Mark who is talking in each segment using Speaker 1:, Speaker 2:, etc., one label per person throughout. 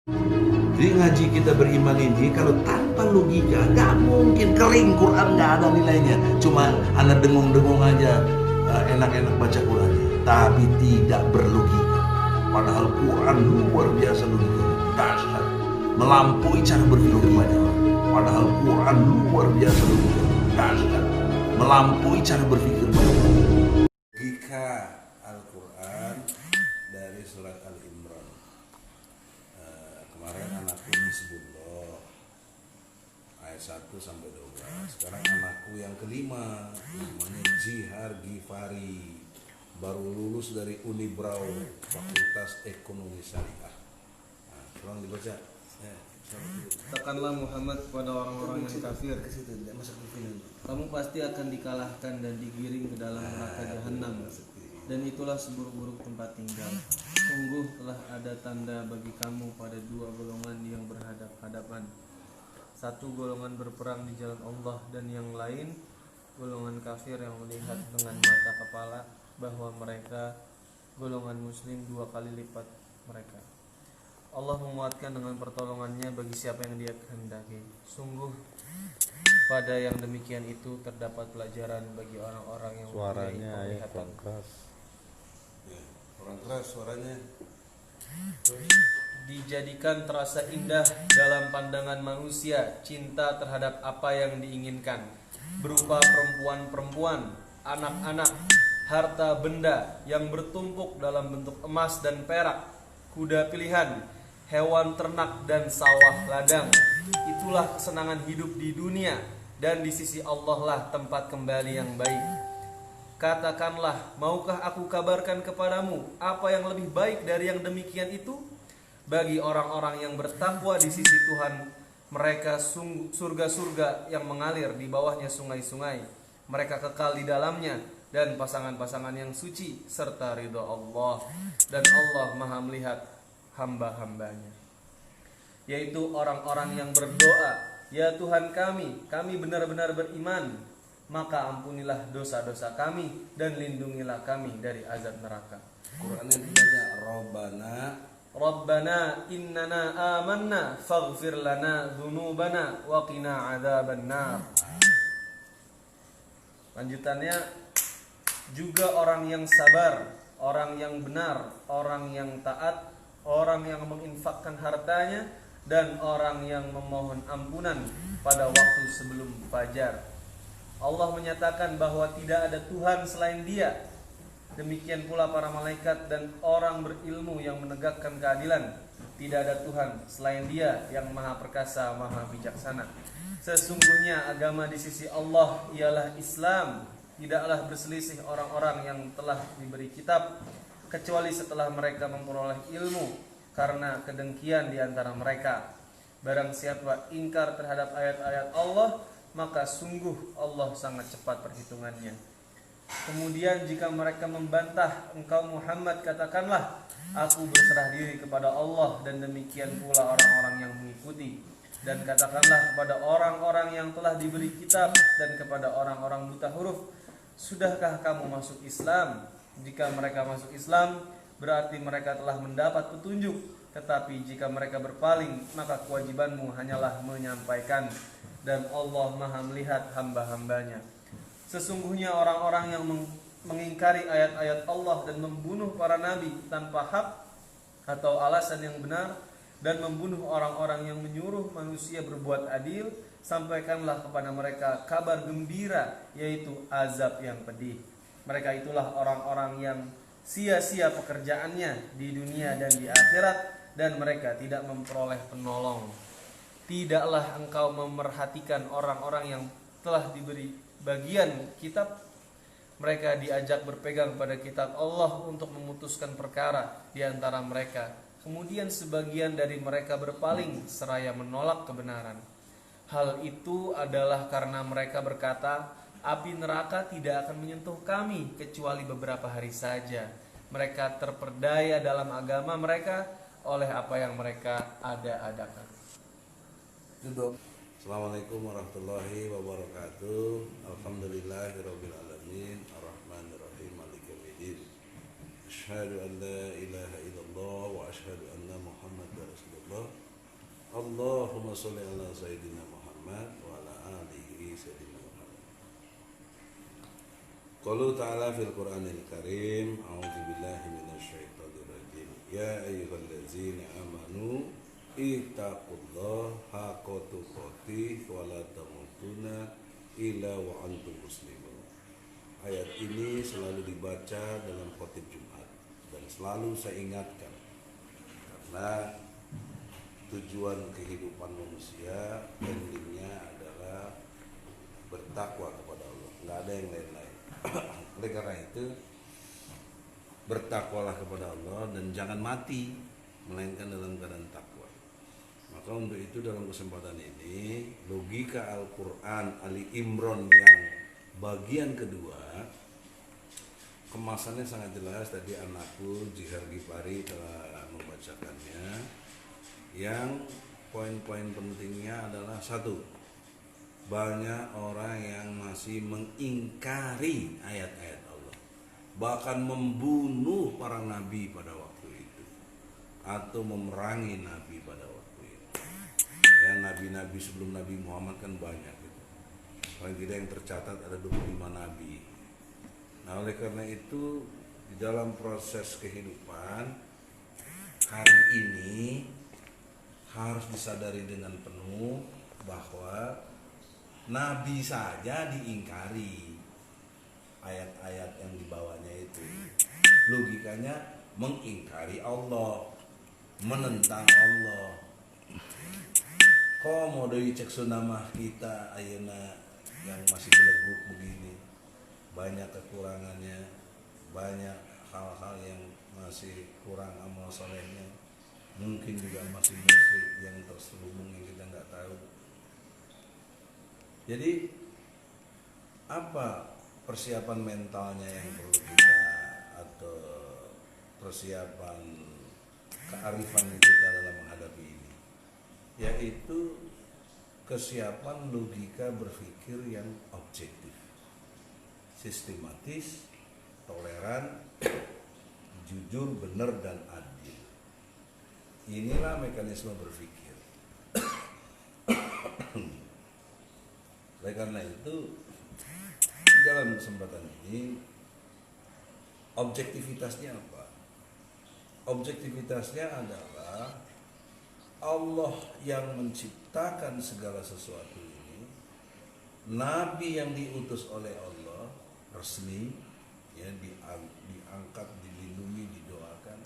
Speaker 1: Jadi ngaji kita beriman ini kalau tanpa logika nggak mungkin, kering, Quran nggak ada nilainya. Cuma anak dengung-dengung aja, enak-enak baca Qurannya, tapi tidak berlogika. Padahal Quran luar biasa logikanya, dahsyat, melampaui cara berpikir banyak orang. Padahal Quran luar biasa logikanya, dahsyat, melampaui cara berpikir banyak orang. Logika Al-Quran dari surat Al-Imran. Kemarin anakku Hizbullah ayat 1 sampai 12. Sekarang anakku yang kelima namanya Jihar Gifari, baru lulus dari Unibrau Fakultas Ekonomi Syariah. Nah, tolong dibaca.
Speaker 2: Katakanlah Muhammad kepada orang-orang yang kafir, kamu pasti akan dikalahkan dan digiring ke dalam neraka jahanam, dan itulah seburuk-buruk tempat tinggal. Sungguh telah ada tanda bagi kamu pada dua golongan yang berhadap-hadapan. Satu golongan berperang di jalan Allah, dan yang lain golongan kafir yang melihat dengan mata kepala bahwa mereka golongan muslim dua kali lipat mereka. Allah menguatkan dengan pertolongannya bagi siapa yang Dia kehendaki. Sungguh pada yang demikian itu terdapat pelajaran bagi orang-orang yang
Speaker 3: Suaranya ya kurang keras.
Speaker 1: Ya, orang keras suaranya.
Speaker 2: Dijadikan terasa indah dalam pandangan manusia cinta terhadap apa yang diinginkan, berupa perempuan-perempuan, anak-anak, harta benda yang bertumpuk dalam bentuk emas dan perak, kuda pilihan, hewan ternak dan sawah ladang. Itulah kesenangan hidup di dunia, dan di sisi Allah lah tempat kembali yang baik. Katakanlah, maukah aku kabarkan kepadamu apa yang lebih baik dari yang demikian itu? Bagi orang-orang yang bertakwa di sisi Tuhan mereka surga-surga yang mengalir di bawahnya sungai-sungai. Mereka kekal di dalamnya, dan pasangan-pasangan yang suci serta ridha Allah. Dan Allah Maha melihat hamba-hambanya, yaitu orang-orang yang berdoa, ya Tuhan kami benar-benar beriman, maka ampunilah dosa-dosa kami dan lindungilah kami dari azab neraka.
Speaker 1: Qurannya dibaca,
Speaker 2: Rabbana innana amanna faghfir lana dzunubana wa qina adzabannar. Lanjutannya, juga orang yang sabar, orang yang benar, orang yang taat, orang yang menginfakkan hartanya, dan orang yang memohon ampunan pada waktu sebelum fajar. Allah menyatakan bahwa tidak ada Tuhan selain Dia. Demikian pula para malaikat dan orang berilmu yang menegakkan keadilan. Tidak ada Tuhan selain Dia yang Maha Perkasa, Maha Bijaksana. Sesungguhnya agama di sisi Allah ialah Islam. Tidaklah berselisih orang-orang yang telah diberi kitab, kecuali setelah mereka memperoleh ilmu, karena kedengkian di antara mereka. Barang siapa ingkar terhadap ayat-ayat Allah, maka sungguh Allah sangat cepat perhitungannya. Kemudian jika mereka membantah engkau Muhammad, katakanlah, aku berserah diri kepada Allah, dan demikian pula orang-orang yang mengikuti. Dan katakanlah kepada orang-orang yang telah diberi kitab dan kepada orang-orang buta huruf, sudahkah kamu masuk Islam? Jika mereka masuk Islam, berarti mereka telah mendapat petunjuk. Tetapi jika mereka berpaling, maka kewajibanmu hanyalah menyampaikan, dan Allah Maha melihat hamba-hambanya. Sesungguhnya orang-orang yang mengingkari ayat-ayat Allah dan membunuh para nabi tanpa hak atau alasan yang benar, dan membunuh orang-orang yang menyuruh manusia berbuat adil, sampaikanlah kepada mereka kabar gembira, yaitu azab yang pedih. Mereka itulah orang-orang yang sia-sia pekerjaannya di dunia dan di akhirat, dan mereka tidak memperoleh penolong. Tidaklah engkau memerhatikan orang-orang yang telah diberi bagian kitab, mereka diajak berpegang pada kitab Allah untuk memutuskan perkara di antara mereka. Kemudian sebagian dari mereka berpaling seraya menolak kebenaran. Hal itu adalah karena mereka berkata, api neraka tidak akan menyentuh kami kecuali beberapa hari saja. Mereka terperdaya dalam agama mereka oleh apa yang mereka ada-adakan.
Speaker 1: Duduk. Assalamualaikum warahmatullahi wabarakatuh. Alhamdulillahirabbil alamin, arrahmanirrahim, maliki yaumiddin. Asyhadu an la ilaha illallah wa asyhadu anna Muhammadar Rasulullah. Allahumma sholli ala sayyidina Muhammad wa ala alihi sayyidina Muhammad. Qalu ta'ala fil Qur'anil Karim, a'udzu billahi minasyaitonir rajim. Ya ayyuhallazina amanu ittaqullaha haqqa tuqatih wa la tamutunna illa wa antum muslimun. Ayat ini selalu dibaca dalam khotib Jumat dan selalu saya ingatkan karena tujuan kehidupan manusia endingnya adalah bertakwa kepada Allah, nggak ada yang lain-lain. Oleh karena itu bertakwalah kepada Allah dan jangan mati melainkan dalam keadaan takwa. Maka untuk itu dalam kesempatan ini logika Al-Quran Ali Imran yang bagian kedua kemasannya sangat jelas. Tadi anakku Jihar Gipari telah membacakannya. Yang poin-poin pentingnya adalah satu, banyak orang yang masih mengingkari ayat-ayat Allah, bahkan membunuh para nabi pada waktu itu atau memerangi nabi pada waktu itu. Ya, nabi-nabi sebelum Nabi Muhammad kan banyak gitu. Paling tidak yang tercatat ada 25 nabi. Nah, oleh karena itu di dalam proses kehidupan hari ini harus disadari dengan penuh bahwa nabi saja diingkari ayat-ayat yang dibawanya itu. Logikanya mengingkari Allah, menentang Allah. Kok mau doi cek sunamah kita ayeuna yang masih beleguk begini, banyak kekurangannya, banyak hal-hal yang masih kurang amal solehnya, mungkin juga masih musyrik yang terselubung yang kita nggak tahu. Jadi apa persiapan mentalnya yang perlu kita, atau persiapan kearifan kita dalam menghadapi ini, yaitu kesiapan logika berpikir yang objektif, sistematis, toleran, jujur, benar, dan adil. Inilah mekanisme berpikir. Oleh karena itu dalam kesempatan ini objektivitasnya apa? Objektivitasnya adalah Allah yang menciptakan segala sesuatu ini, nabi yang diutus oleh Allah resmi, ya, diangkat, dilindungi, didoakan,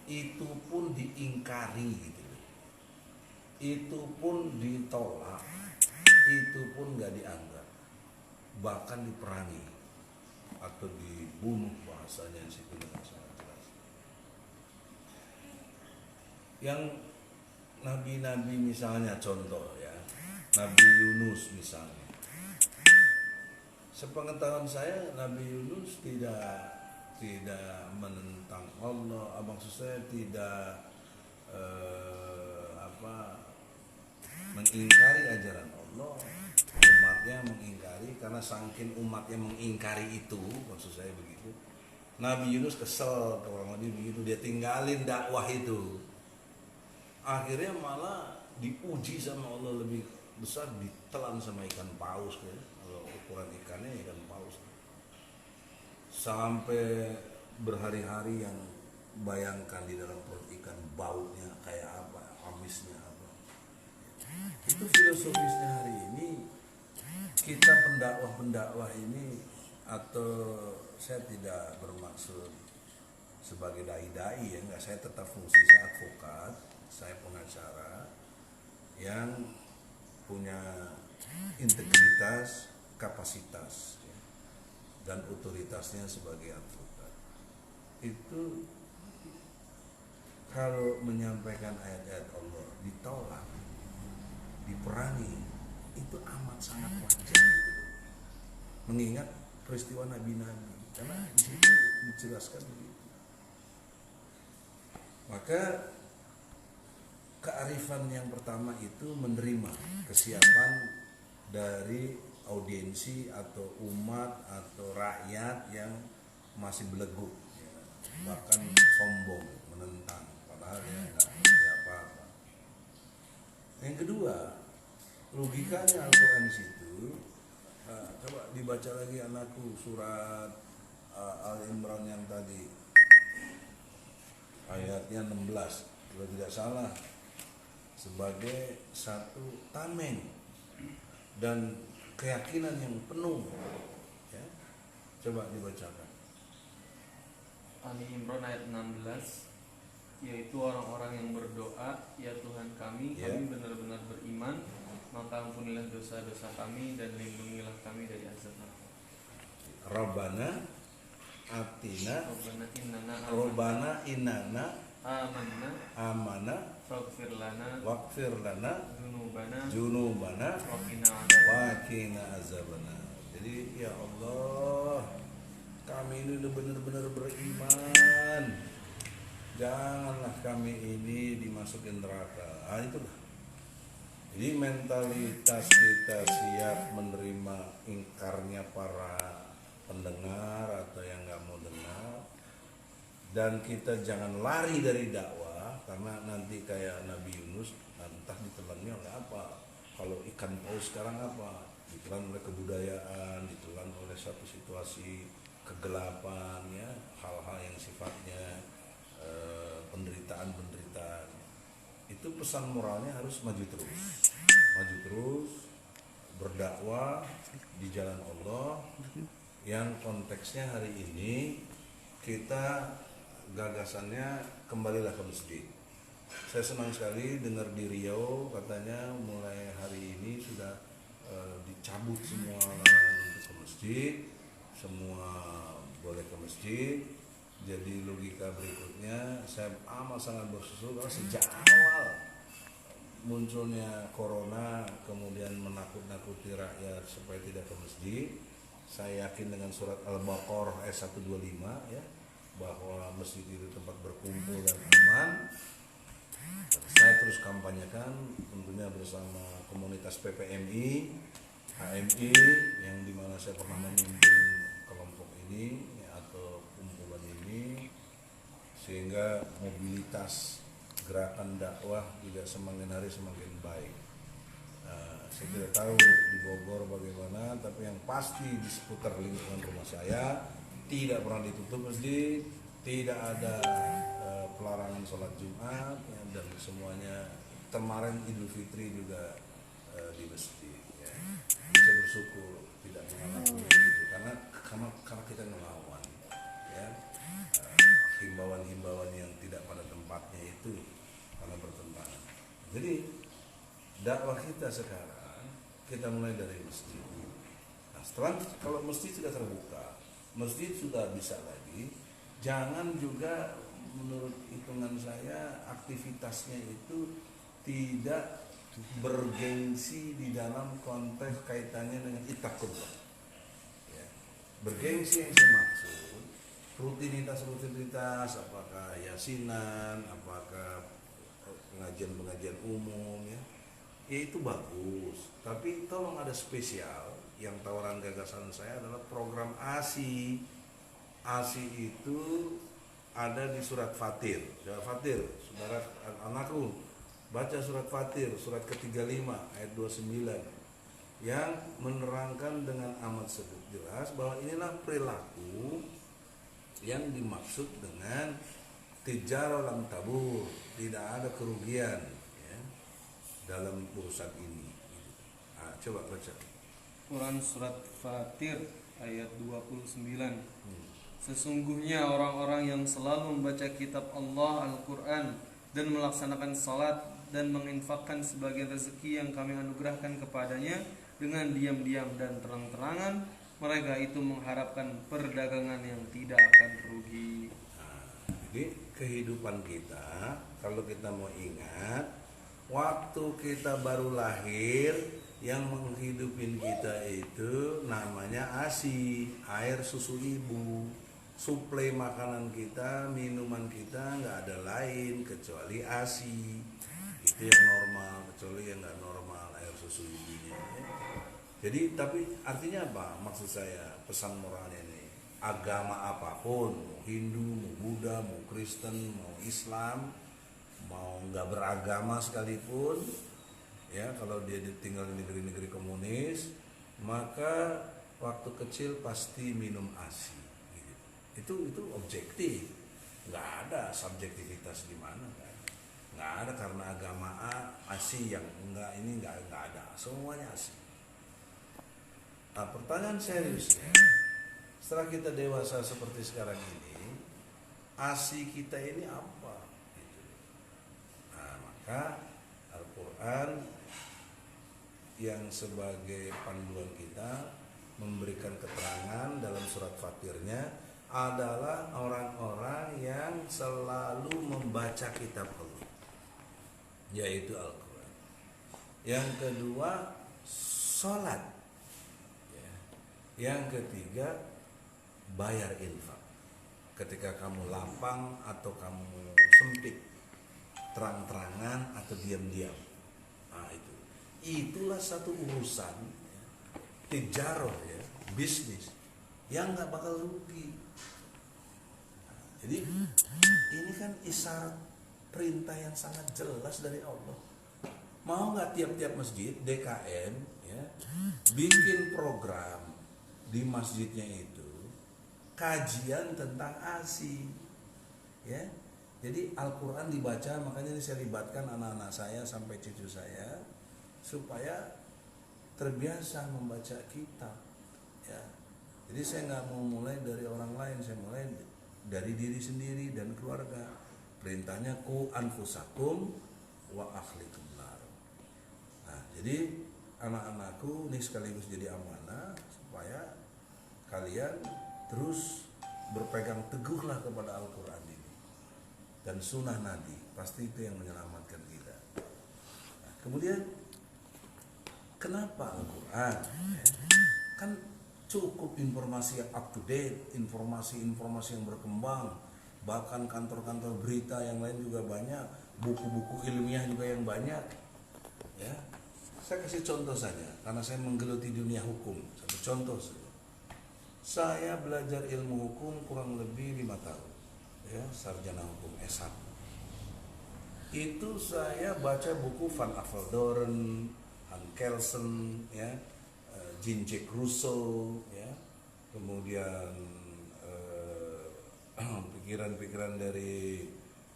Speaker 1: itu pun diingkari gitu. Itu pun ditolak, itu pun nggak dianggap, bahkan diperangi atau dibunuh, bahasanya situ dengan sangat jelas. Yang nabi-nabi misalnya, contoh ya, Nabi Yunus misalnya, sepengetahuan saya Nabi Yunus tidak menentang Allah, maksud saya tidak mengingkari ajaran Allah. Umatnya mengingkari, karena saking umatnya mengingkari itu, maksud saya begitu, Nabi Yunus kesel, kurang lebih begitu, dia tinggalin dakwah itu. Akhirnya malah diuji sama Allah lebih besar, ditelan sama ikan paus, kan? Kalau ukuran ikannya ikan paus, sampai berhari-hari yang bayangkan di dalam perut ikan, baunya kayak apa, amisnya apa. Itu filosofisnya hari ini. Kita pendakwah ini, atau saya tidak bermaksud sebagai dai-dai ya, enggak, saya tetap fungsi, saya advokat, saya pengacara yang punya integritas, kapasitas, ya, dan otoritasnya sebagai advokat. Itu kalau menyampaikan ayat-ayat Allah ditolak, diperangi, itu amat sangat wajar, mengingat peristiwa nabi-nabi, karena di situ dijelaskan begitu. Maka kearifan yang pertama itu menerima kesiapan dari audiensi atau umat atau rakyat yang masih beleguk, ya, bahkan sombong, menentang, padahal dia nggak apa-apa. Yang kedua, logikanya Al-Quran di situ, coba dibaca lagi anakku surat Al-Imran yang tadi, ayatnya 16, kalau tidak salah, sebagai satu tameng dan keyakinan yang penuh, ya. Coba dibacakan.
Speaker 2: Ali Imran ayat 16, yaitu orang-orang yang berdoa, ya Tuhan kami, kami benar-benar beriman, maka ampunilah dosa-dosa kami dan lindungilah kami dari azab neraka.
Speaker 1: Rabbana atina
Speaker 2: Rabbana innana
Speaker 1: Rabbana innana
Speaker 2: amanna
Speaker 1: faghfir
Speaker 2: faghfir lana
Speaker 1: lana
Speaker 2: dzunubana
Speaker 1: junubana
Speaker 2: wa qina
Speaker 1: azabana. Jadi ya Allah, kami ini udah benar-benar beriman, janganlah kami ini dimasukin neraka. Itulah. Jadi mentalitas kita siap menerima ingkarnya para pendengar atau yang nggak mau dengar, dan kita jangan lari dari dakwah, karena nanti kayak Nabi Yunus, entah ditelannya oleh apa. Kalau ikan paus sekarang apa? Ditelan oleh kebudayaan, ditelan oleh satu situasi kegelapan, ya, hal-hal yang sifatnya penderitaan. Itu pesan moralnya harus maju terus berdakwah di jalan Allah, yang konteksnya hari ini kita gagasannya kembalilah ke masjid. Saya senang sekali dengar di Riau katanya mulai hari ini sudah dicabut semua larangan untuk ke masjid, semua boleh ke masjid. Jadi logika berikutnya, saya amat sangat bersyukur karena sejak awal munculnya corona kemudian menakut-nakuti rakyat supaya tidak ke masjid, saya yakin dengan surat Al-Baqarah ayat 125, ya, bahwa masjid itu tempat berkumpul dan aman. Saya terus kampanyekan tentunya bersama komunitas PPMI, HMI, yang dimana saya pernah memimpin kelompok ini, ya, atau kumpulan ini, sehingga mobilitas gerakan dakwah juga semakin hari semakin baik. Saya tidak tahu di Bogor bagaimana, tapi yang pasti di seputar lingkungan rumah saya tidak pernah ditutup masjid, tidak ada pelarangan sholat Jumat, ya, dan semuanya kemarin Idul Fitri juga di masjid. Ya. Saya bersyukur tidak mengalami begitu karena kita melawan, ya, himbauan-himbauan yang tidak pada tempatnya itu karena bertentangan. Jadi dakwah kita sekarang kita mulai dari masjid. Nah, setelah kalau masjid sudah terbuka, masjid sudah bisa lagi, jangan juga menurut hitungan saya aktivitasnya itu tidak bergengsi di dalam konteks kaitannya dengan ittaqullah. Ya. Bergengsi yang saya maksud rutinitas, apakah yasinan, apakah pengajian umum, ya, itu bagus. Tapi tolong ada spesial. Yang tawaran gagasan saya adalah program ASI. ASI itu ada di surat Fatir. Surat Fatir, saudara anakku, baca surat Fatir, surat ke-35 ayat 29, yang menerangkan dengan amat jelas bahwa inilah perilaku yang dimaksud dengan tijarah lam tabur, tidak ada kerugian, ya, dalam urusan ini. Nah, coba baca
Speaker 2: Quran surat Fatir ayat 29. Sesungguhnya orang-orang yang selalu membaca kitab Allah Al-Quran dan melaksanakan salat dan menginfakkan sebagian rezeki yang kami anugerahkan kepadanya dengan diam-diam dan terang-terangan, mereka itu mengharapkan perdagangan yang tidak akan rugi.
Speaker 1: Jadi kehidupan kita, kalau kita mau ingat, waktu kita baru lahir, yang menghidupin kita itu namanya ASI, air susu ibu. Suplai makanan kita, minuman kita nggak ada lain kecuali ASI. Itu yang normal, kecuali yang nggak normal, air susu ibunya. Jadi tapi artinya apa? Maksud saya pesan moralnya ini, agama apapun, mau Hindu, mau Buddha, mau Kristen, mau Islam, mau nggak beragama sekalipun, Ya, kalau dia tinggal di negeri-negeri komunis, maka waktu kecil pasti minum ASI. Gitu. Itu objektif, nggak ada subjektivitas di mana, nggak ada karena agama A ASI yang enggak, ini nggak ada, semuanya ASI. Nah, pertanyaan seriusnya, setelah kita dewasa seperti sekarang ini, ASI kita ini apa? Gitu. Nah, maka Al-Quran yang sebagai panduan kita memberikan keterangan dalam surat Fatirnya adalah orang-orang yang selalu membaca kitab Allah, yaitu Al-Quran. Yang kedua, sholat. Yang ketiga, bayar infak. Ketika kamu lapang atau kamu sempit, terang-terangan atau diam-diam. Nah, itulah satu urusan tijaroh, ya, bisnis yang nggak bakal rugi. Jadi ini kan isyarat perintah yang sangat jelas dari Allah. Mau nggak tiap-tiap masjid DKM, ya, bikin program di masjidnya itu kajian tentang ASI, ya. Jadi Al-Quran dibaca, makanya ini saya libatkan anak-anak saya sampai cucu saya supaya terbiasa membaca kitab, ya. Jadi saya nggak mau mulai dari orang lain, saya mulai dari diri sendiri dan keluarga. Perintahnya ku anfusakum wa ahlikum nar. Nah, jadi anak-anakku ini sekaligus jadi amanah supaya kalian terus berpegang teguhlah kepada Al-Quran ini dan sunnah Nabi, pasti itu yang menyelamatkan kita. Nah, kemudian kenapa Al-Quran? Kan cukup informasi yang up to date, informasi-informasi yang berkembang, bahkan kantor-kantor berita yang lain juga banyak, buku-buku ilmiah juga yang banyak, ya. Saya kasih contoh saja, karena saya menggeluti dunia hukum. Satu contoh saja. Saya belajar ilmu hukum kurang lebih 5 tahun, ya, sarjana hukum S1. Itu saya baca buku Van Aveldoorn, Han Kelsen, ya, Jean-Jacques Rousseau, ya, kemudian pikiran-pikiran dari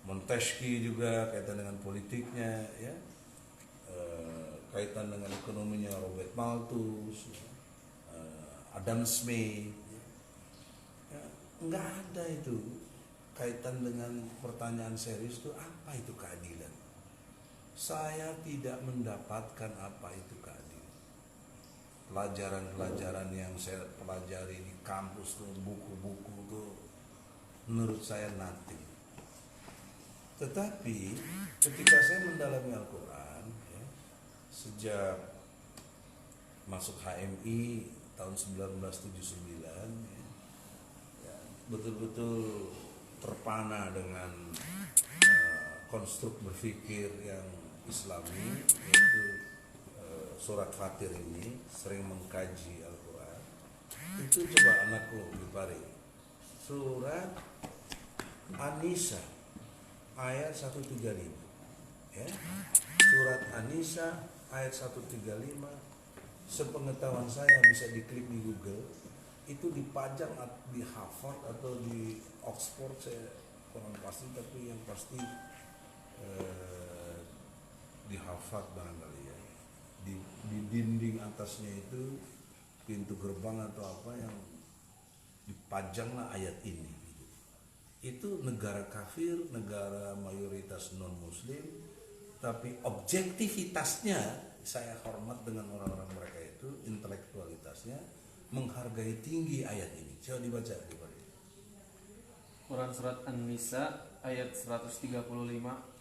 Speaker 1: Montesquieu juga kaitan dengan politiknya, ya, kaitan dengan ekonominya Robert Malthus, Adam Smith, ya, nggak ada itu kaitan dengan pertanyaan serius itu apa itu keadilan. Saya tidak mendapatkan apa itu keadilan. Pelajaran-pelajaran yang saya pelajari di kampus tuh, buku-buku tuh, menurut saya nothing. Tetapi ketika saya mendalami Al-Quran, ya, sejak masuk HMI tahun 1979, ya, betul-betul terpana dengan konstruk berpikir yang Islami, yaitu surat Fatir ini, sering mengkaji Al-Quran. Itu coba anakku Bipari, surat An-Nisa ayat 135, ya. Surat An-Nisa ayat 135, sepengetahuan saya, bisa diklik di Google, itu dipajang di Harvard atau di Oxford, saya kurang pasti, tapi yang pasti di Harvard barangkali, ya. Di dinding atasnya itu pintu gerbang atau apa yang dipajanglah ayat ini. Itu negara kafir, negara mayoritas non muslim, tapi objektivitasnya saya hormat dengan orang-orang mereka itu, intelektualitasnya menghargai tinggi ayat ini. Coba dibaca.
Speaker 2: Quran surat An-Nisa ayat 135.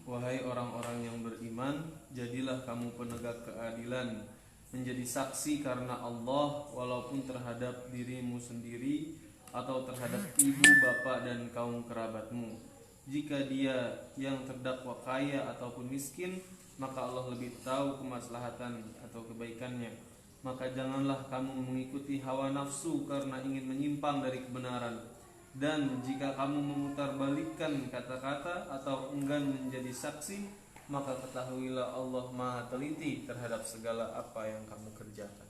Speaker 2: Wahai orang-orang yang beriman, jadilah kamu penegak keadilan, menjadi saksi karena Allah, walaupun terhadap dirimu sendiri atau terhadap ibu, bapak, dan kaum kerabatmu. Jika dia yang terdakwa kaya ataupun miskin, maka Allah lebih tahu kemaslahatan atau kebaikannya. Maka janganlah kamu mengikuti hawa nafsu karena ingin menyimpang dari kebenaran. Dan jika kamu memutarbalikkan kata-kata atau enggan menjadi saksi, maka ketahuilah Allah Maha teliti terhadap segala apa yang kamu kerjakan.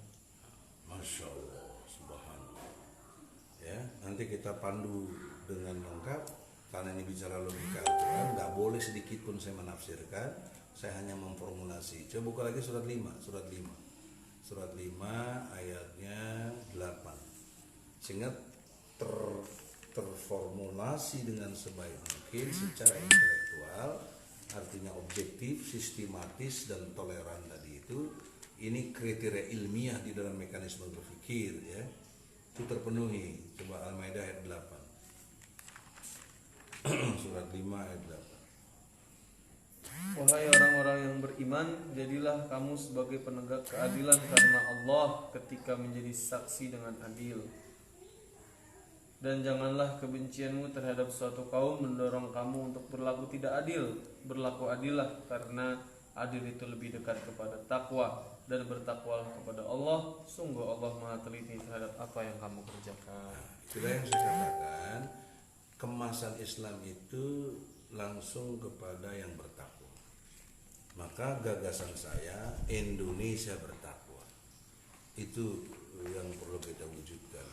Speaker 1: Masya Allah, subhanallah. Ya, nanti kita pandu dengan lengkap. Karena ini bicara logika Al-Quran, nggak boleh sedikit pun saya menafsirkan. Saya hanya memformulasi. Coba buka lagi surat 5, surat 5. Surat 5 ayatnya 8. Sehingga terformulasi dengan sebaik mungkin secara intelektual, artinya objektif, sistematis dan toleran tadi itu. Ini kriteria ilmiah di dalam mekanisme berpikir, ya. Itu terpenuhi. Coba Al-Maidah ayat 8. Surat 5 ayat 8.
Speaker 2: Wahai orang-orang yang beriman, jadilah kamu sebagai penegak keadilan karena Allah ketika menjadi saksi dengan adil. Dan janganlah kebencianmu terhadap suatu kaum mendorong kamu untuk berlaku tidak adil. Berlaku adillah karena adil itu lebih dekat kepada takwa, dan bertakwalah kepada Allah. Sungguh Allah Maha teliti terhadap apa yang kamu kerjakan.
Speaker 1: Itulah yang saya katakan, kemasan Islam itu langsung kepada yang bertakwa. Maka gagasan saya, Indonesia bertakwa. Itu yang perlu kita wujudkan.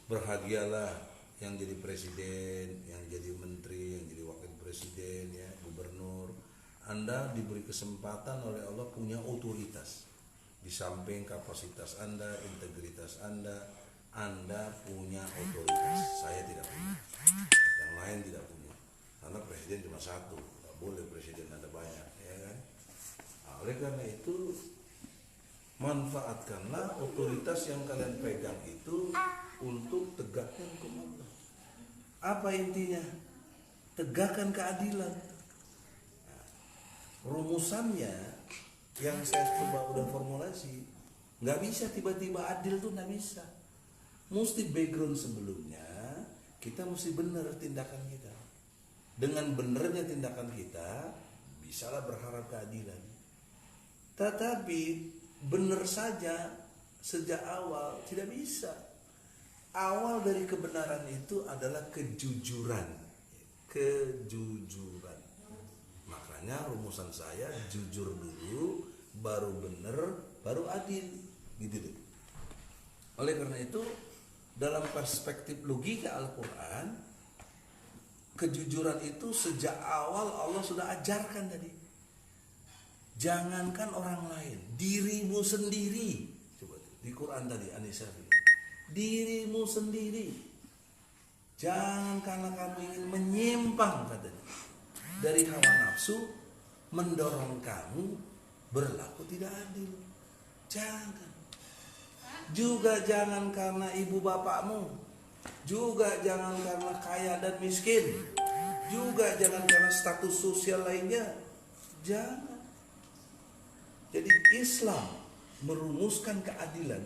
Speaker 1: Berbahagialah yang jadi presiden, yang jadi menteri, yang jadi wakil presiden, ya, gubernur. Anda diberi kesempatan oleh Allah punya otoritas. Di samping kapasitas Anda, integritas Anda punya otoritas. Saya tidak punya, yang lain tidak punya. Karena presiden cuma satu, nggak boleh presiden ada banyak, ya kan? Nah, oleh karena itu, manfaatkanlah otoritas yang kalian pegang itu untuk tegakkan hukum Allah. Apa intinya? Tegakkan keadilan. Nah, rumusannya yang saya coba udah formulasi, nggak bisa tiba-tiba adil tuh, nggak bisa. Mesti background sebelumnya kita mesti benar tindakan kita. Dengan benernya tindakan kita, bisalah berharap keadilan. Tetapi benar saja sejak awal tidak bisa. Awal dari kebenaran itu adalah kejujuran. Kejujuran. Makanya rumusan saya jujur dulu, baru benar, baru adil. Gitu deh. Oleh karena itu, dalam perspektif logika Al-Quran, kejujuran itu sejak awal Allah sudah ajarkan tadi. Jangankan orang lain, dirimu sendiri. Coba di Quran tadi An-Nisa, dirimu sendiri. Jangan karena kamu ingin menyimpang katanya dari hawa nafsu mendorong kamu berlaku tidak adil. Jangan. Juga jangan karena ibu bapakmu. Juga jangan karena kaya dan miskin. Juga jangan karena status sosial lainnya. Jangan. Jadi Islam merumuskan keadilan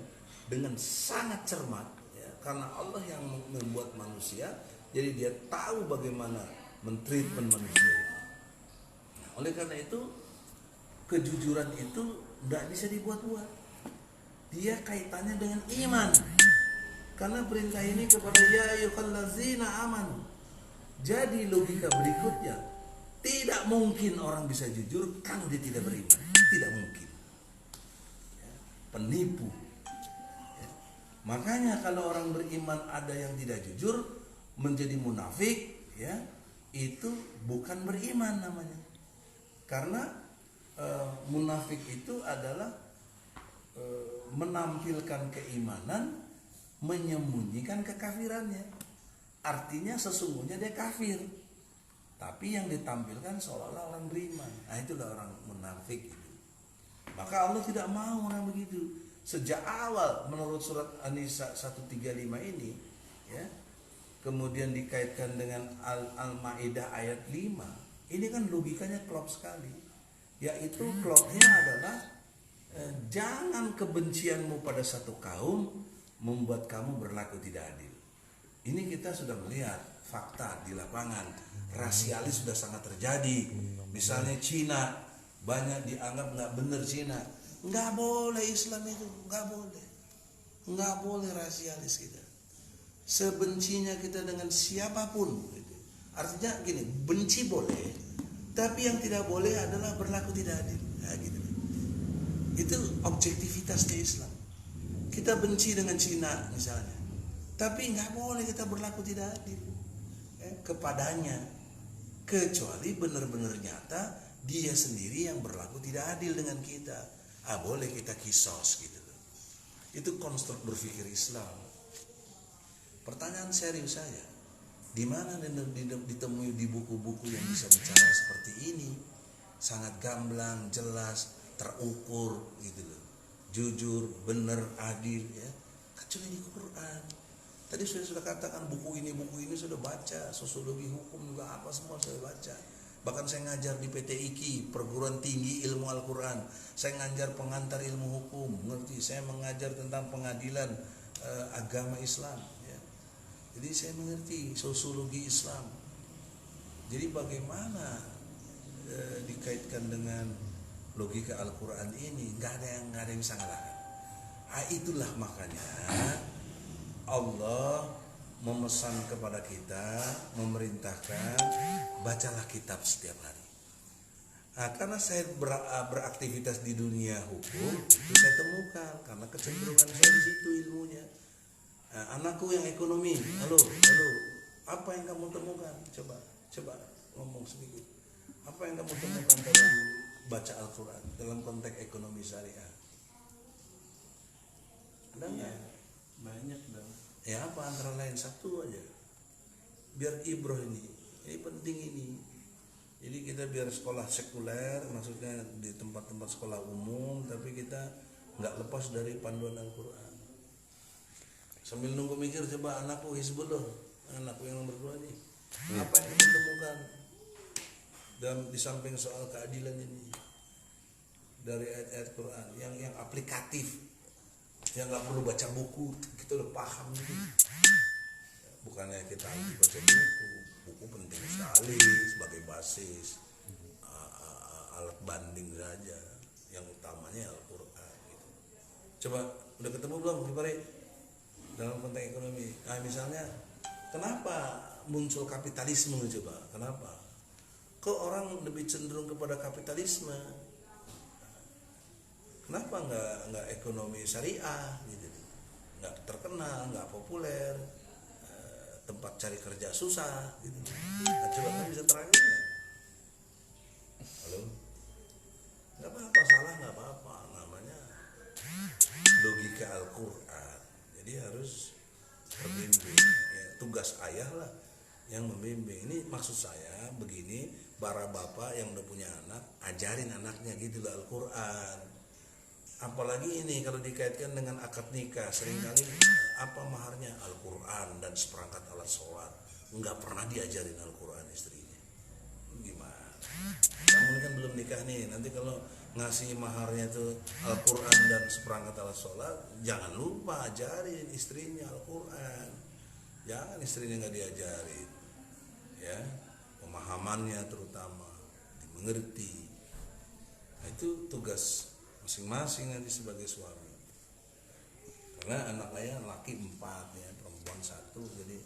Speaker 1: dengan sangat cermat, ya, karena Allah yang membuat manusia, jadi dia tahu bagaimana mentreatment manusia. Nah, oleh karena itu kejujuran itu tidak bisa dibuat-buat. Dia kaitannya dengan iman. Karena perintah ini kepada ya ayyuhallazina amanu. Jadi logika berikutnya, tidak mungkin orang bisa jujur kalau dia tidak beriman. Tidak mungkin. Ya, penipu. Ya. Makanya kalau orang beriman ada yang tidak jujur, menjadi munafik, ya, itu bukan beriman namanya. Karena munafik itu adalah menampilkan keimanan, menyembunyikan kekafirannya. Artinya sesungguhnya dia kafir, tapi yang ditampilkan seolah-olah orang beriman. Nah, itulah orang munafik itu. Maka Allah tidak mau orang begitu. Sejak awal menurut surat An-Nisa 135 ini, ya, kemudian dikaitkan dengan Al-Maidah ayat 5. Ini kan logikanya klop sekali. Yaitu klopnya adalah jangan kebencianmu pada satu kaum membuat kamu berlaku tidak adil. Ini kita sudah melihat fakta di lapangan. Rasialis sudah sangat terjadi. Misalnya Cina, banyak dianggap nggak benar Cina. Nggak boleh Islam itu, nggak boleh. Nggak boleh rasialis kita. Sebencinya kita dengan siapapun. Artinya gini, benci boleh, Tapi yang tidak boleh adalah berlaku tidak adil. Nah, gitu. Itu objektivitasnya Islam. Kita benci dengan Cina misalnya, tapi nggak boleh kita berlaku tidak adil kepadanya, kecuali benar-benar nyata dia sendiri yang berlaku tidak adil dengan kita. Boleh kita kisos gitu. Itu konstruk berpikir Islam. Pertanyaan serius saya, di mana ditemui di buku-buku yang bisa bicara seperti ini? Sangat gamblang, jelas, terukur gitu loh. Jujur, benar, adil ya. Kecuali di Quran. Tadi sudah katakan buku ini sudah baca, sosiologi hukum juga apa semua sudah baca. Bahkan saya ngajar di PT IKI, Perguruan Tinggi Ilmu Al-Quran. Saya ngajar pengantar ilmu hukum, ngerti. Saya mengajar tentang pengadilan agama Islam ya. Jadi saya mengerti sosiologi Islam. Jadi bagaimana dikaitkan dengan logika Al-Quran ini, nggak ada yang bisa ngalahkan. Itulah makanya Allah memesan kepada kita, memerintahkan bacalah kitab setiap hari. Karena saya beraktivitas di dunia hukum, itu saya temukan karena kecenderungan saya di situ ilmunya. Anakku yang ekonomi, halo, apa yang kamu temukan? Coba ngomong sedikit. Apa yang kamu temukan dalam baca Al-Quran dalam konteks ekonomi syariah? Ada nggak?
Speaker 2: Banyak dong.
Speaker 1: Ya apa antara lain satu aja. Biar ibroh ini penting ini. Jadi kita biar sekolah sekuler, maksudnya di tempat-tempat sekolah umum, tapi kita nggak lepas dari panduan Al-Quran. Sambil nunggu mikir, coba anakku Hizbullah, anakku yang nomor 2 nih, apa yang kamu temukan dan di samping soal keadilan ini dari ayat-ayat Quran yang aplikatif, yang nggak perlu baca buku, kita udah paham gitu. Bukannya kita harus baca buku penting sekali sebagai basis alat banding saja, yang utamanya Al-Quran gitu. Coba udah ketemu belum Kipari dalam konteks ekonomi? Misalnya kenapa muncul kapitalisme, coba kenapa kok orang lebih cenderung kepada kapitalisme? Kenapa nggak ekonomi syariah gitu, nggak terkenal, nggak populer, tempat cari kerja susah gitu. Coba kan bisa terangin nggak? Halo, nggak apa-apa, salah nggak apa-apa, namanya logika Al-Quran. Jadi harus terbimbing ya, tugas ayah lah yang membimbing. Ini maksud saya begini, para bapak yang udah punya anak, ajarin anaknya gitu loh Al-Quran. Apalagi ini kalau dikaitkan dengan akad nikah, seringkali apa maharnya? Al-Quran dan seperangkat alat sholat. Nggak pernah diajarin Al-Quran istrinya. Gimana? Kamu ini kan belum nikah nih, nanti kalau ngasih maharnya itu Al-Quran dan seperangkat alat sholat, jangan lupa ajarin istrinya Al-Quran. Jangan istrinya nggak diajarin, ya, pemahamannya terutama dimengerti. Nah, itu tugas masing-masing nanti sebagai suami, karena anak saya laki 4 ya, perempuan 1. Jadi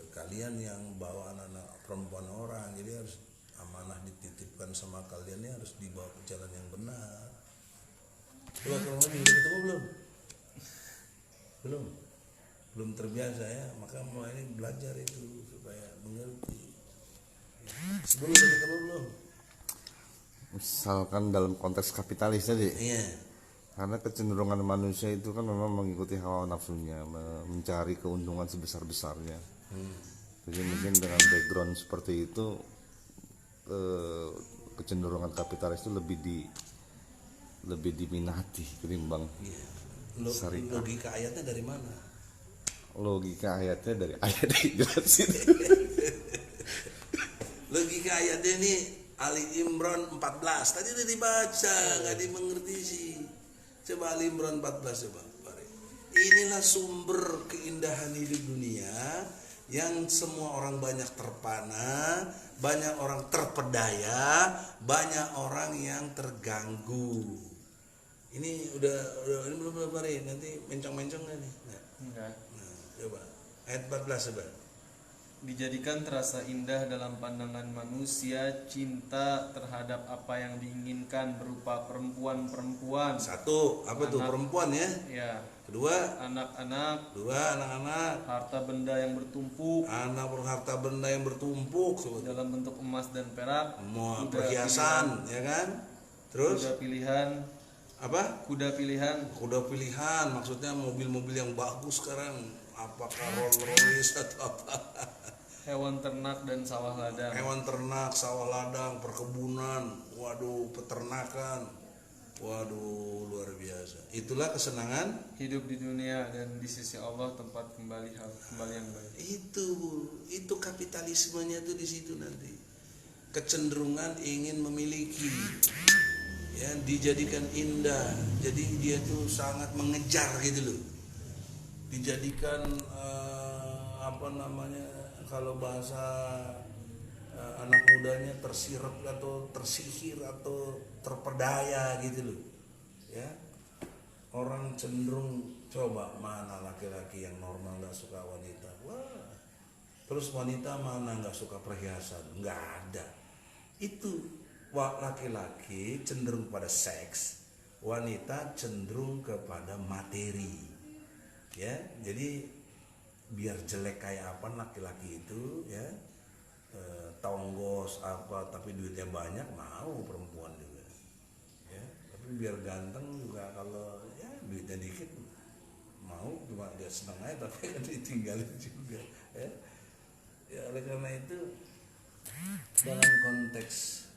Speaker 1: kalian yang bawa anak-anak perempuan orang, jadi harus amanah dititipkan sama kalian, ini harus dibawa ke jalan yang benar. Coba kalau lagi udah ketemu belum terbiasa ya, maka mulai ini belajar itu supaya mengerti. Sebelum udah ketemu belum?
Speaker 3: Misalkan dalam konteks kapitalis tadi,
Speaker 1: Iya.
Speaker 3: karena kecenderungan manusia itu kan memang mengikuti hawa nafsunya, mencari keuntungan sebesar-besarnya. Jadi mungkin dengan background seperti itu, kecenderungan kapitalis itu lebih diminati ketimbang syariah.
Speaker 1: Logika ayatnya dari mana?
Speaker 3: Logika ayatnya dari ayat yang jelasin.
Speaker 1: Logika ayatnya ini Ali Imran 14 tadi udah dibaca, nggak dimengerti sih. Coba Ali Imran 14 coba. Inilah sumber keindahan hidup dunia yang semua orang banyak terpana, banyak orang terpedaya, banyak orang yang terganggu. Ini udah ini belum nanti mencong-mencong nih. Enggak. Nah, coba ayat 14 coba.
Speaker 2: dijadikan terasa indah dalam pandangan manusia cinta terhadap apa yang diinginkan berupa perempuan-perempuan.
Speaker 1: Satu, apa tuh? Perempuan ya.
Speaker 2: Ya,
Speaker 1: Kedua,
Speaker 2: anak-anak,
Speaker 1: dua anak-anak,
Speaker 2: harta benda yang bertumpuk
Speaker 1: anak berharta benda yang bertumpuk, sebetulnya.
Speaker 2: dalam bentuk emas dan perak,
Speaker 1: Mau
Speaker 2: kuda
Speaker 1: perhiasan, ya kan? Terus
Speaker 2: kuda pilihan,
Speaker 1: apa?
Speaker 2: kuda pilihan,
Speaker 1: Kuda pilihan, maksudnya mobil-mobil yang bagus sekarang, apakah Rolls Royce atau apa?
Speaker 2: hewan ternak dan sawah ladang.
Speaker 1: Hewan ternak, sawah ladang, perkebunan, waduh, peternakan, waduh, luar biasa. Itulah kesenangan.
Speaker 2: Hidup di dunia dan di sisi Allah tempat kembali yang baik.
Speaker 1: Itu kapitalismenya tuh di situ nanti. Kecenderungan ingin memiliki, ya, dijadikan indah. Jadi dia tuh sangat mengejar gitu loh. Dijadikan apa namanya, kalau bahasa anak mudanya tersirap atau tersihir atau terpedaya gitu loh, ya. Orang cenderung, coba mana laki-laki yang normal nggak suka wanita, wah. Terus wanita mana nggak suka perhiasan, nggak ada. Itu laki-laki cenderung pada seks, wanita cenderung kepada materi, ya. Jadi biar jelek kayak apa laki-laki itu, ya, tonggos apa tapi duitnya banyak, mau perempuan juga, ya. Tapi biar ganteng juga, kalau ya duitnya dikit mau, cuma dia senang aja tapi kan ditinggalin juga, ya. Ya oleh karena itu dalam konteks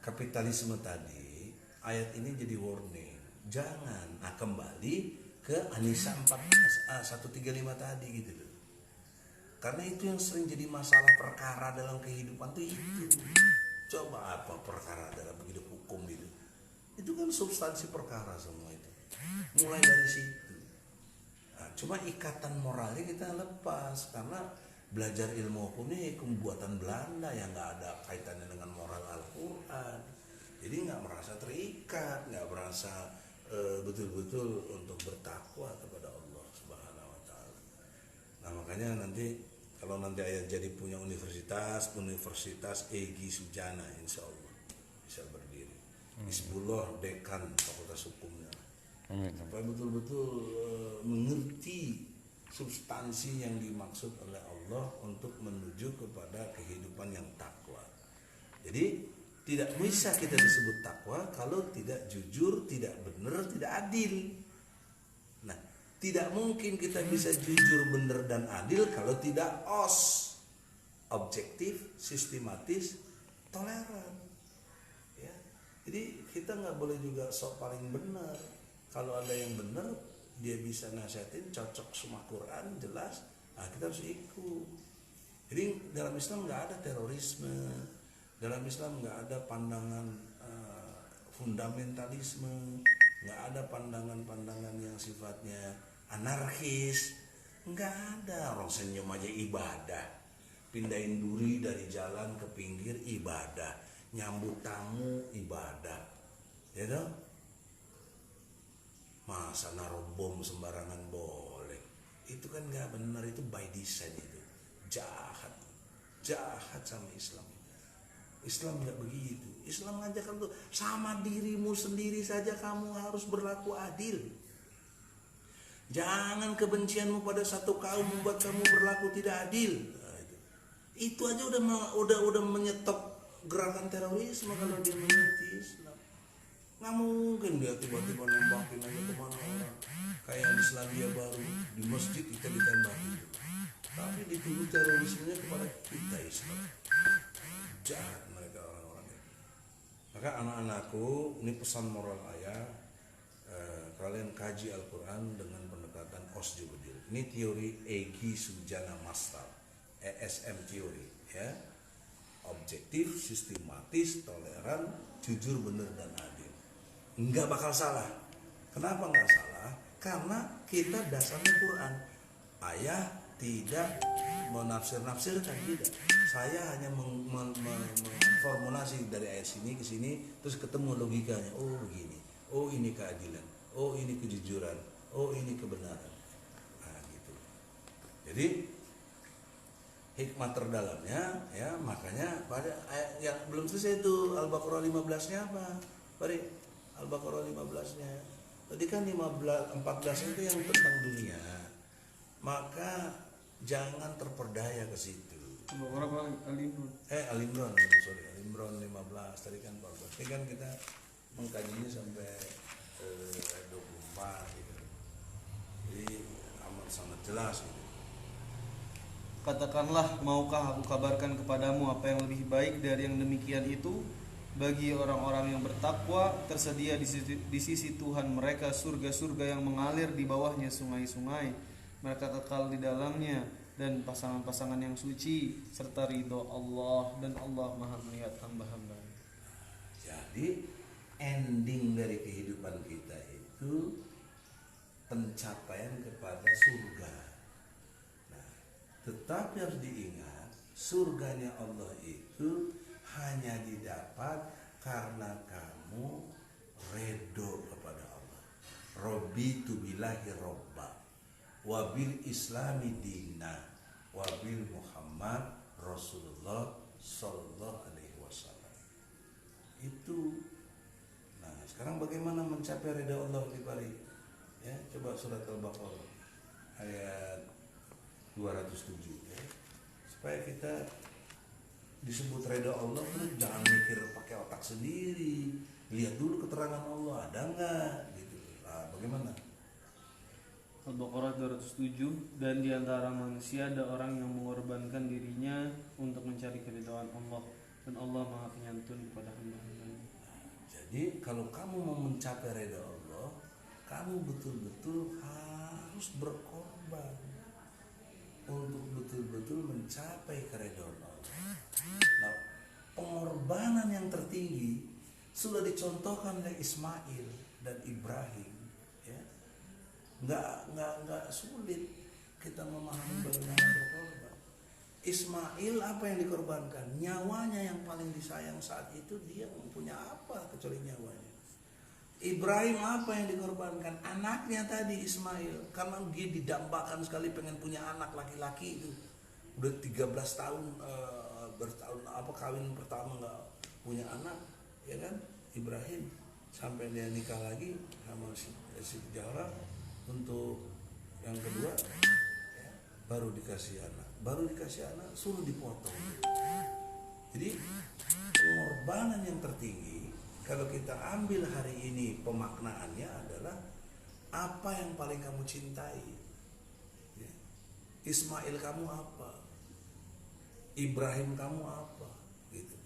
Speaker 1: kapitalisme tadi, ayat ini jadi warning, jangan kembali ke An-Nisa 135 tadi gitu loh. Karena itu yang sering jadi masalah perkara dalam kehidupan tuh itu. Coba apa perkara dalam hidup hukum itu? Itu kan substansi perkara semua itu. Mulai dari situ. Nah, cuma ikatan moralnya kita lepas karena belajar ilmu hukum ini hukum buatan Belanda yang nggak ada kaitannya dengan moral Al-Quran. Jadi nggak merasa terikat, nggak merasa betul-betul untuk bertakwa kepada Allah Subhanahu wa Ta'ala. Nah makanya nanti kalau nanti ayah jadi punya universitas Egy Sujana, insya Allah bisa berdiri. Hizbullah dekan fakultas hukumnya. Supaya betul-betul mengerti substansi yang dimaksud oleh Allah untuk menuju kepada kehidupan yang takwa. Jadi tidak bisa kita disebut takwa kalau tidak jujur, tidak benar, tidak adil. Nah, tidak mungkin kita bisa jujur, benar dan adil kalau tidak objektif, sistematis, toleran. Ya. Jadi kita nggak boleh juga sok paling benar. Kalau ada yang benar, dia bisa nasihatin, cocok sama Quran, jelas. Nah, kita harus ikut. Jadi dalam Islam nggak ada terorisme. Dalam Islam nggak ada pandangan fundamentalisme, nggak ada pandangan-pandangan yang sifatnya anarkis, nggak ada. Orang senyum aja ibadah, pindahin duri dari jalan ke pinggir ibadah, nyambut tamu ibadah, ya dong. Masa naruh bom sembarangan boleh? Itu kan nggak benar, itu by design, itu jahat sama Islam. Islam nggak begitu. Islam mengajarkan tuh sama dirimu sendiri saja kamu harus berlaku adil. Jangan kebencianmu pada satu kaum membuat kamu berlaku tidak adil. Nah, itu aja udah menyetop gerakan terorisme kalau dia mengerti Islam. Nggak mungkin dia tiba-tiba nembakin aja kemana orang. Kayak di Selandia Baru, di masjid kita ditembakin. Tapi dituduh terorismenya kepada kita Islam. Jahat mereka orang-orang itu. Maka anak-anakku, ini pesan moral ayah, kalian kaji Al-Quran dengan pendekatan Osjubudil. Ini teori Egy Sujana Mastal, ESM teori, ya. Objektif, sistematis, toleran, jujur, benar dan adil. Enggak bakal salah. Kenapa enggak salah? Karena kita dasarnya Quran. Ayah tidak menafsir-nafsirkan, tidak. Saya hanya memformulasi dari ayat sini ke sini, terus ketemu logikanya. Oh begini, oh ini keadilan, oh ini kejujuran, oh ini kebenaran. Nah gitu. Jadi hikmah terdalamnya ya, makanya pada ayat yang belum selesai itu Al-Baqarah 15-nya apa? Bari Al-Baqarah 15-nya. Tadi kan 14 itu yang tentang dunia. Maka jangan terperdaya ke situ.
Speaker 2: Al-Baqarah Al-Imran.
Speaker 1: Al-Imran, sorry, Al-Imran 15 tadi kan 14. Ini kan kita mengkajinya sampai 24 gitu. Jadi amat sangat jelas gitu.
Speaker 2: Katakanlah, maukah aku kabarkan kepadamu apa yang lebih baik dari yang demikian itu? Bagi orang-orang yang bertakwa tersedia di sisi Tuhan mereka surga-surga yang mengalir di bawahnya sungai-sungai. Mereka kekal di dalamnya, dan pasangan-pasangan yang suci serta ridho Allah, dan Allah Maha melihat hamba-hamba.
Speaker 1: Jadi ending dari kehidupan kita itu pencapaian kepada surga. Nah, tetapi harus diingat, surganya Allah itu hanya didapat karena kamu redo kepada Allah. Rabbitu billahi robba, wabil islami dina, wabil Muhammad Rasulullah sallallahu alaihi wasallam. Itu. Nah, sekarang bagaimana mencapai ridha Allah di Bari? Ya, coba surat Al-Baqarah ayat 207 ya. Supaya kita disebut ridha Allah tuh jangan mikir pakai otak sendiri. Lihat dulu keterangan Allah ada enggak gitu. Nah, bagaimana?
Speaker 2: Al-Baqarah 207. Dan di antara manusia ada orang yang mengorbankan dirinya untuk mencari keridhaan Allah, dan Allah Maha Penyantun kepada hamba-hambanya.
Speaker 1: Jadi kalau kamu mau mencapai ridha Allah, kamu betul-betul harus berkorban untuk betul-betul mencapai keridhaan Allah. Nah, pengorbanan yang tertinggi sudah dicontohkan oleh Ismail dan Ibrahim. Ya, nggak sulit kita memahami bagaimana berkorban. Ismail apa yang dikorbankan? Nyawanya yang paling disayang saat itu, dia punya apa kecuali nyawanya. Ibrahim apa yang dikorbankan? Anaknya tadi Ismail, karena dia didambakan sekali pengen punya anak laki-laki itu. Udah 13 tahun bertahun apa kawin pertama nggak punya anak, ya kan? Ibrahim sampai dia nikah lagi sama si Zahra untuk yang kedua, ya, baru dikasih anak suruh dipotong. Jadi pengorbanan yang tertinggi kalau kita ambil hari ini pemaknaannya adalah apa yang paling kamu cintai. Ya. Ismail kamu apa? Ibrahim kamu apa? Gitu.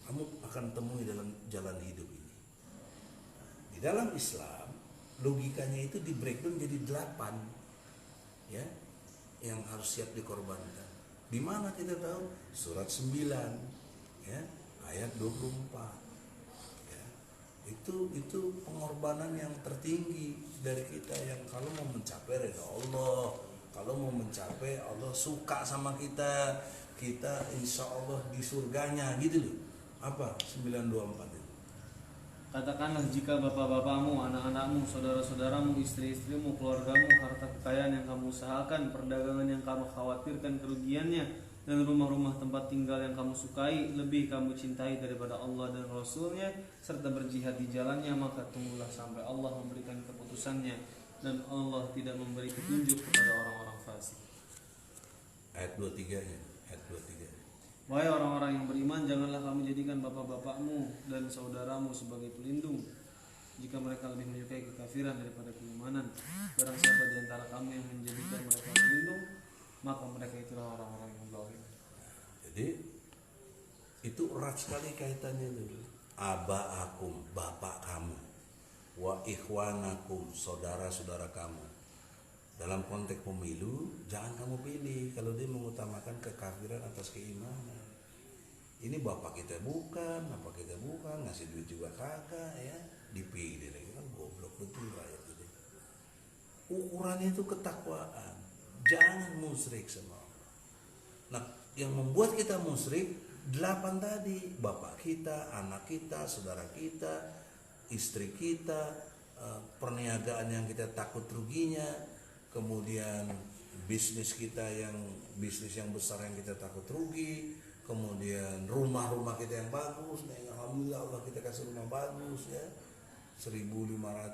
Speaker 1: Kamu akan temui dalam jalan hidup ini. Di dalam Islam logikanya itu di breakdown jadi 8, ya, yang harus siap dikorbankan. Di mana kita tahu? Surat 9, ya, ayat 24. Itu pengorbanan yang tertinggi dari kita, yang kalau mau mencapai ridha Allah, kalau mau mencapai Allah suka sama kita insya Allah di surganya gitu loh. Apa 924 itu?
Speaker 2: Katakanlah, jika bapak-bapakmu, anak-anakmu, saudara-saudaramu, istri-istrimu, keluargamu, harta kekayaan yang kamu usahakan, perdagangan yang kamu khawatirkan kerugiannya, dan rumah-rumah tempat tinggal yang kamu sukai lebih kamu cintai daripada Allah dan Rasulnya, serta berjihad di jalannya, maka tunggulah sampai Allah memberikan keputusannya, dan Allah tidak memberi petunjuk kepada orang-orang fasik.
Speaker 1: Ayat 23-nya, ayat 23.
Speaker 2: Wahai orang-orang yang beriman, janganlah kamu jadikan bapak-bapakmu dan saudaramu sebagai pelindung jika mereka lebih menyukai kekafiran daripada keimanan. Barang siapa di antara kamu yang menjadikan mereka pelindung, maka mereka itulah orang-orang yang zalim.
Speaker 1: Jadi itu erat sekali kaitannya dulu. Abaakum, bapak kamu, wa ikhwanakum, saudara-saudara kamu. Dalam konteks pemilu, jangan kamu pilih kalau dia mengutamakan kekafiran atas keimanan. Ini bapak kita bukan, ngasih duit juga kagak, ya, dipilih lagi, kan goblok betul rakyat itu. Ukurannya itu ketakwaan. Jangan musyrik sama Allah. Nah, yang membuat kita musyrik 8 tadi, bapak kita, anak kita, saudara kita, istri kita, perniagaan yang kita takut ruginya, kemudian bisnis yang besar yang kita takut rugi, kemudian rumah kita yang bagus, nah alhamdulillah Allah kita kasih rumah bagus ya, 1.500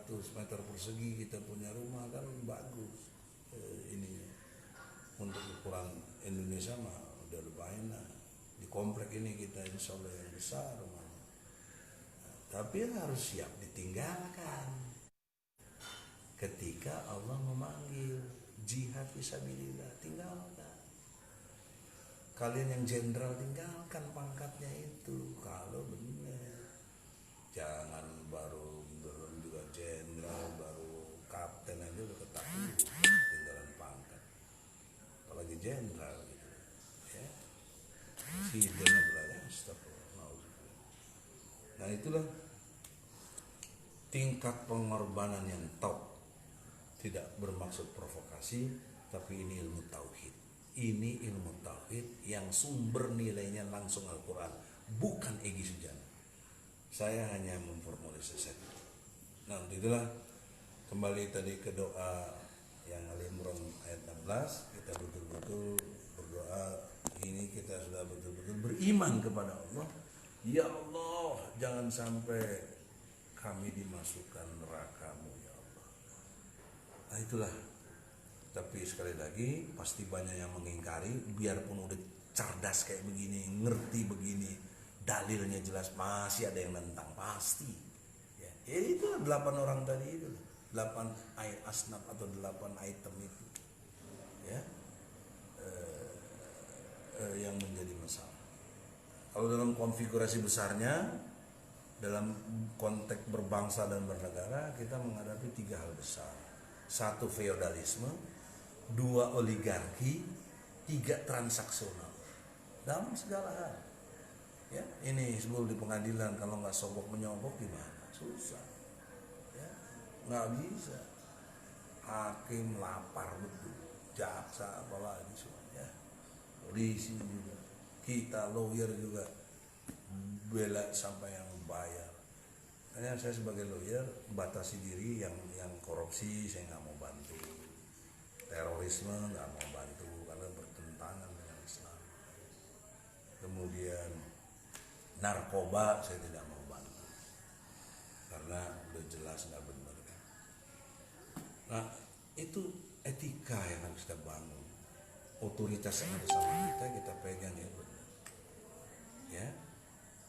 Speaker 1: meter persegi kita punya rumah kan bagus. Ininya untuk ukuran Indonesia mah udah lumayan lah. Di komplek ini kita insya Allah yang besar rumahnya. Nah, tapi harus siap ditinggalkan ketika Allah memanggil jihad fisabilillah, tinggalkan. Kalian yang jenderal tinggalkan pangkatnya itu kalau benar. Jangan baru belum juga jenderal, baru kapten aja udah ketahuan tinggalan pangkat. Apalagi jenderal gitu ya. Tidak berada, astagfirullah. Nah itulah tingkat pengorbanan yang top. Tidak bermaksud provokasi, tapi ini ilmu tauhid. Ini ilmu tauhid yang sumber nilainya langsung Al-Quran, bukan Egy Sujana. Saya hanya memformulasi saja. Nah, itulah kembali tadi ke doa yang Al-Imran ayat 16, kita betul-betul berdoa. Ini kita sudah betul-betul beriman kepada Allah. Ya Allah, jangan sampai kami dimasukkan neraka-Mu ya Allah. Nah itulah. Tapi sekali lagi pasti banyak yang mengingkari, biarpun udah cerdas kayak begini, ngerti begini, dalilnya jelas, masih ada yang nentang pasti. Ya, itu 8 orang tadi itu, 8 ayat asnaf atau 8 item itu, ya, yang menjadi masalah. Kalau dalam konfigurasi besarnya, dalam konteks berbangsa dan bernegara, kita menghadapi 3 hal besar. 1 feodalisme, 2 oligarki, 3 transaksional dalam segala hal. Ya, ini sebelum di pengadilan kalau nggak sogok menyogok gimana? Susah. Ya, nggak bisa. Hakim lapar betul, jaksa apalagi semuanya, polisi juga, kita lawyer juga bela sampai yang bayar. Makanya saya sebagai lawyer batasi diri yang korupsi saya nggak mau bantu. Terorisme nggak mau bantu karena bertentangan dengan Islam. Kemudian narkoba saya tidak mau bantu karena udah jelas nggak benar kan. Nah itu etika yang harus kita bangun. Otoritas yang ada sama kita pegang ya benar. Ya.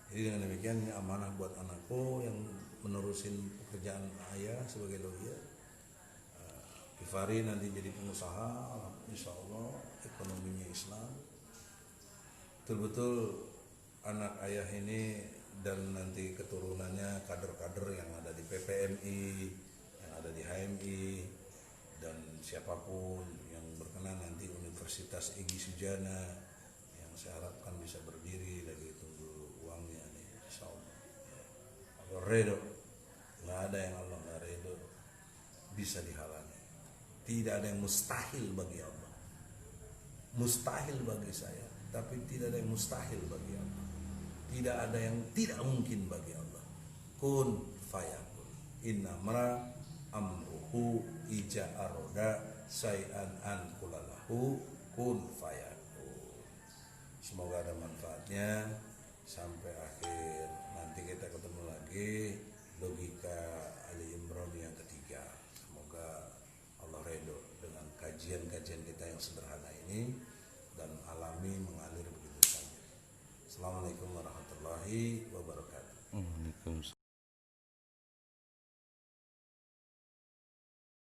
Speaker 1: Jadi dengan demikian ini amanah buat anakku yang menerusin pekerjaan ayah sebagai lawyer. Kifari nanti jadi pengusaha, insya Allah ekonominya Islam. Betul-betul anak ayah ini dan nanti keturunannya kader-kader yang ada di PPMI, yang ada di HMI, dan siapapun yang berkenan nanti Universitas Egy Sujana yang saya harapkan bisa berdiri, lagi tunggu uangnya nih, insya Allah. Allah redo, nggak ada yang Allah nggak redo bisa dihalangi. Tidak ada yang mustahil bagi Allah. Mustahil bagi saya, tapi tidak ada yang mustahil bagi Allah. Tidak ada yang tidak mungkin bagi Allah. Kun fayakun. Innama amruhu ija aroda say'an an kulalahu kun fayakun. Semoga ada manfaatnya sampai akhir. Nanti kita ketemu lagi logika Ali Imran yang ketiga. Semoga Allah ridho dengan kajian-kajian kita yang sederhana ini dan alami mengalir begitu saja. Assalamualaikum warahmatullahi wabarakatuh.